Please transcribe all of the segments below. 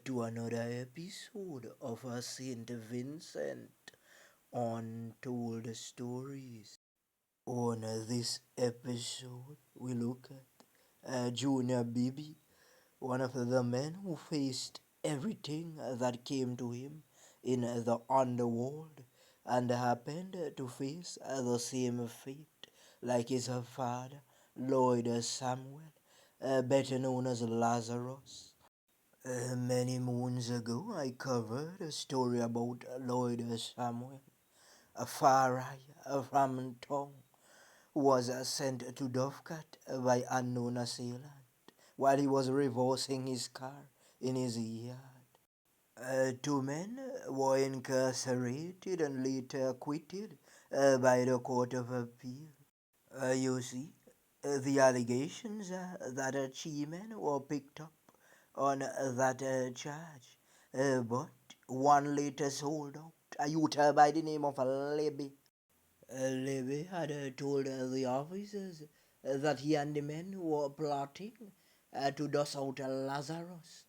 to another episode of St Vincent Untold Stories. On this episode, we look at Junior Bibi, one of the men who faced everything that came to him in the underworld and happened to face the same fate like his father, Lloyd Samuel, better known as Lazarus. Many moons ago, I covered a story about Lloyd Samuel, a Farai from town, who was sent to Dovecat by unknown assailant while he was reversing his car in his yard. Two men were incarcerated and later acquitted by the Court of Appeal. You see, the allegations that Chi-men were picked up on that charge, but one later sold out a youth by the name of Libby. Libby had told the officers that he and the men were plotting to dust out Lazarus.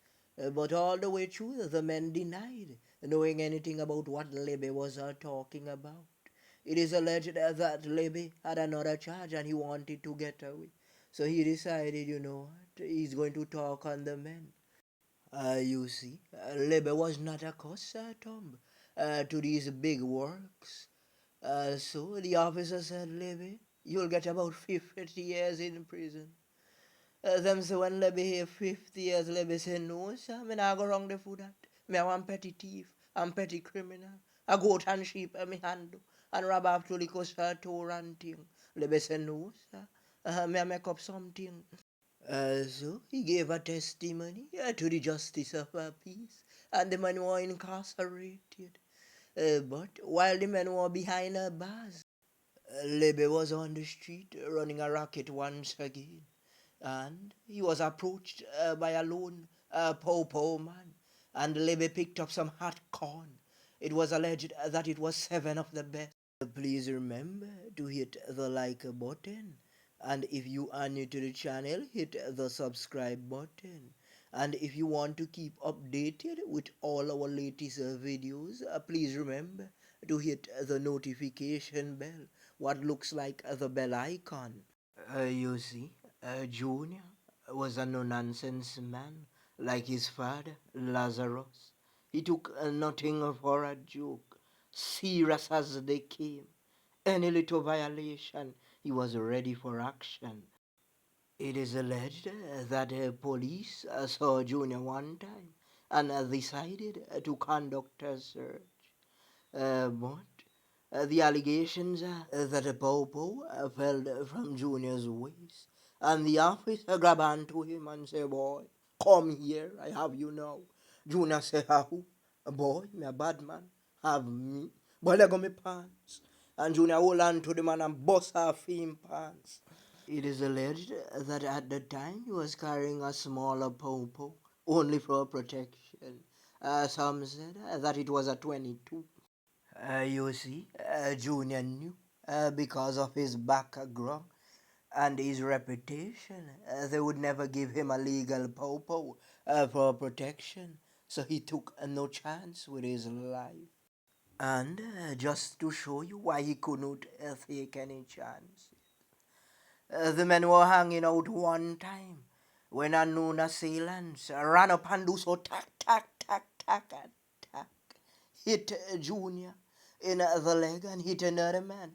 But all the way through, the men denied knowing anything about what Libby was talking about. It is alleged that Libby had another charge and he wanted to get away. So he decided, he's going to talk on the men. You see, Libby was not accustomed to these big works. So the officer said, Libby, you'll get about 50 years in prison. Them say when Libby hear 50 years, Libby say, no, sir, me not go wrong the for that. Me a one petty thief, I'm petty criminal. A goat and sheep me handle, and rob off to liquor store and thing. Libby say, no, sir, me a make up something. So he gave a testimony to the justice of peace, and the man was incarcerated. But while the men were behind bars, Libby was on the street running a racket once again, and he was approached by a lone po man, and Libby picked up some hot corn. It was alleged that it was 7 of the best. Please remember to hit the like button, and if you are new to the channel, hit the subscribe button. And if you want to keep updated with all our latest videos, please remember to hit the notification bell, what looks like the bell icon. You see, Junior was a no-nonsense man, like his father, Lazarus. He took nothing for a joke, serious as they came. Any little violation, he was ready for action. It is alleged that police saw Junior one time and decided to conduct a search. But the allegations that a popo fell from Junior's waist, and the officer grabbed onto him and said, boy, come here, I have you now. Junior said, how? Boy, me a bad man, have me. Boy, let go me pants. And Junior hold on to the man and bust off him pants. It is alleged that at the time he was carrying a smaller popo, only for protection. Some said that it was a 22. You see, Junior knew because of his background and his reputation, they would never give him a legal popo for protection, so he took no chance with his life. And just to show you why he couldn't take any chance, the men were hanging out one time when unknown assailants ran up and do so tack, tack, tack, tack, tack, hit Junior in the leg and hit another man.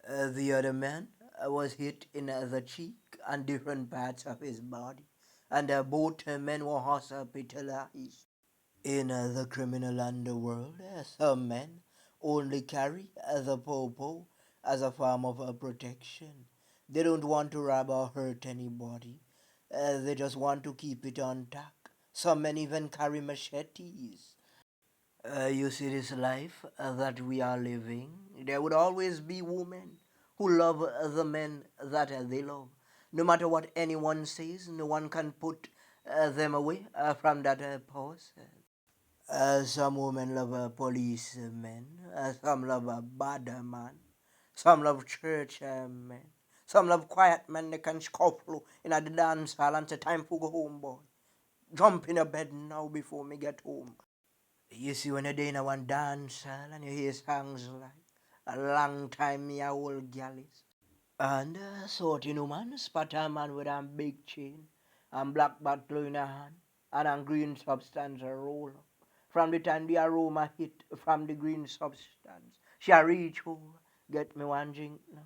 The other man was hit in the cheek and different parts of his body, and both men were hospitalized. In the criminal underworld, some men only carry the popo as a form of protection. They don't want to rob or hurt anybody. They just want to keep it on tack. Some men even carry machetes. You see, this life that we are living, there would always be women who love the men that they love. No matter what anyone says, no one can put them away from that person. Some women love policemen, some love a bad man, some love church men, some love quiet men they can scuffle in a dance hall and say time for go home boy. Jump in a bed now before me get home. You see when you're doing a one dance hall and you hear songs like a long time me a old gal is. And sort you know man, spot a man with a big chain and black bottle in a hand and a green substance a roll up. From the time the aroma hit from the green substance, she a reach over, get me one drink now.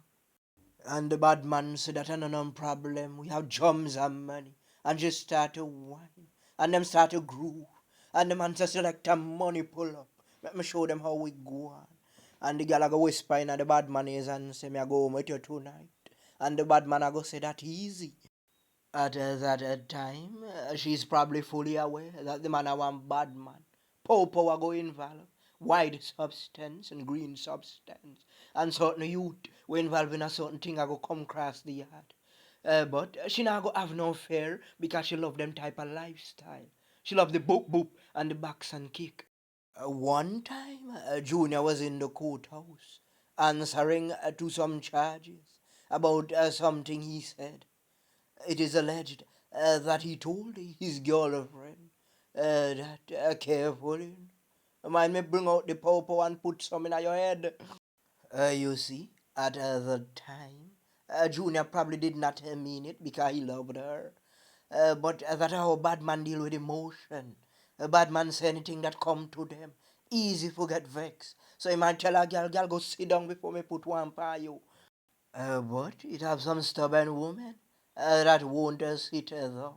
And the bad man said that no problem. We have drums and money. And just start to whine. And them start to groove. And the man said select a money pull up. Let me show them how we go on. And the girl a go whisper in the bad man ears and say me I go home with you tonight. And the bad man a go say that easy. At that time, she's probably fully aware that the man a one bad man. Popo a go involved. White substance and green substance. And certain youth we involved in a certain thing a go come across the yard. But she not go have no fear because she love them type of lifestyle. She love the boop boop and the box and kick. One time, Junior was in the courthouse answering to some charges about something he said. It is alleged that he told his girlfriend that carefully, mind me bring out the popo and put some in your head. You see, at the time, Junior probably did not mean it because he loved her. But that's how bad man deal with emotion. A bad man say anything that come to them. Easy for get vexed. So he might tell a girl, go sit down before me put one by you. But it have some stubborn women that won't sit though.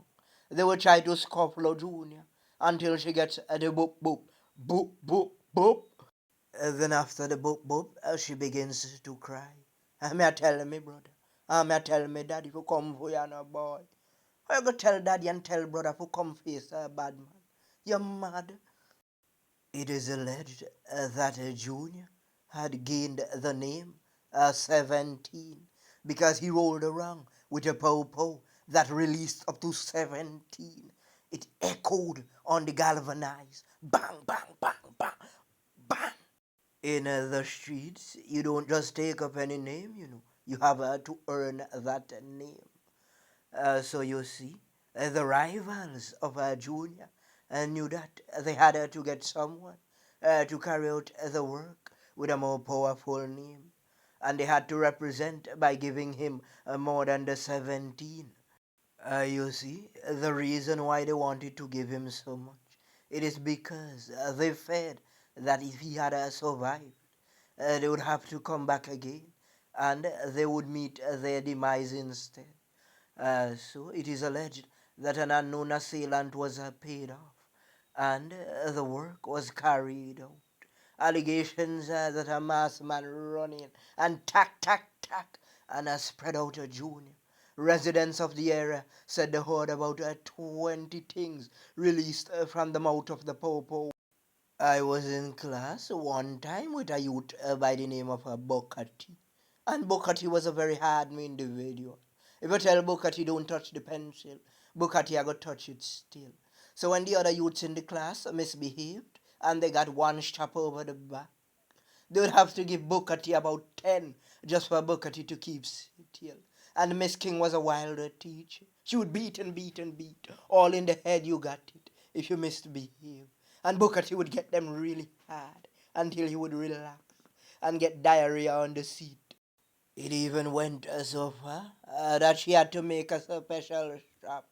They will try to scuffle Junior until she gets the boop boop boop boop boop. Then after the boop boop, she begins to cry. Me I tell me brother, me I tell me daddy for come for you no boy. How you go tell daddy and tell brother for come face a bad man? You mad? It is alleged that Junior had gained the name 17 because he rolled around with a popo that released up to 17. It echoed on the galvanized. Bang, bang, bang, bang, bang. In the streets, you don't just take up any name, you know. You have to earn that name. So you see, the rivals of Junior knew that they had to get someone to carry out the work with a more powerful name. And they had to represent by giving him more than the 17. You see, the reason why they wanted to give him so much, it is because they feared that if he had survived, they would have to come back again and they would meet their demise instead. So it is alleged that an unknown assailant was paid off and the work was carried out. Allegations that a masked man running and tack, tack, tack and spread out a Junior. Residents of the area said they heard about 20 things released from the mouth of the popo. I was in class one time with a youth by the name of Bokati. And Bokati was a very hard individual. If you tell Bokati don't touch the pencil, Bokati I go touch it still. So when the other youths in the class misbehaved and they got one strap over the back, they would have to give Bokati about 10 just for Bokati to keep still. And Miss King was a wilder teacher. She would beat and beat and beat. All in the head you got it if you misbehave. And Bokati would get them really hard until he would relax and get diarrhea on the seat. It even went so far that she had to make a special strap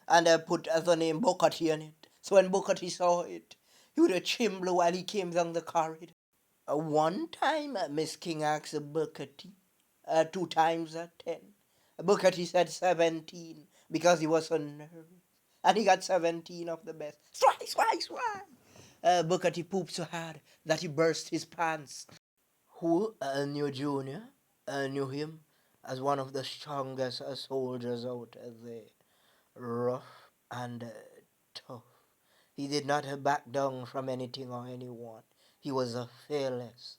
and put the name Bokati on it. So when Bokati saw it, he would tremble while he came down the corridor. One time, Miss King asked Bokati 2 times 10. Bokati said 17 because he was so nervous. And he got 17 of the best. Swai, swai, swai. Bokati pooped so hard that he burst his pants. Who knew Junior? Knew him as one of the strongest soldiers out there. Rough and tough. He did not back down from anything or anyone. He was fearless.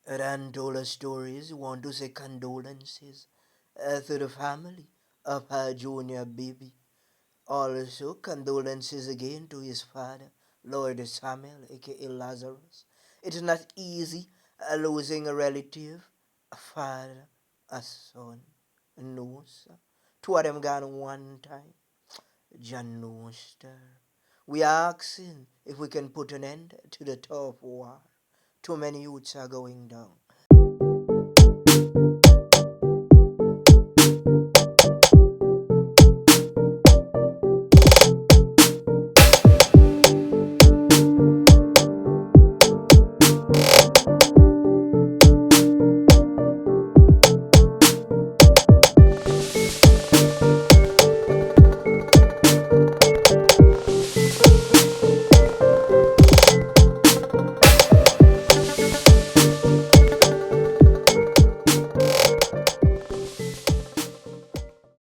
Ran told us stories, want to say condolences to the family of her junior baby. Also, condolences again to his father, Lord Samuel, aka Lazarus. It is not easy losing a relative, a father, a son. No, sir. Two of them gone one time. John knows, sir. We are asking if we can put an end to the tough war. Too many youths are going down.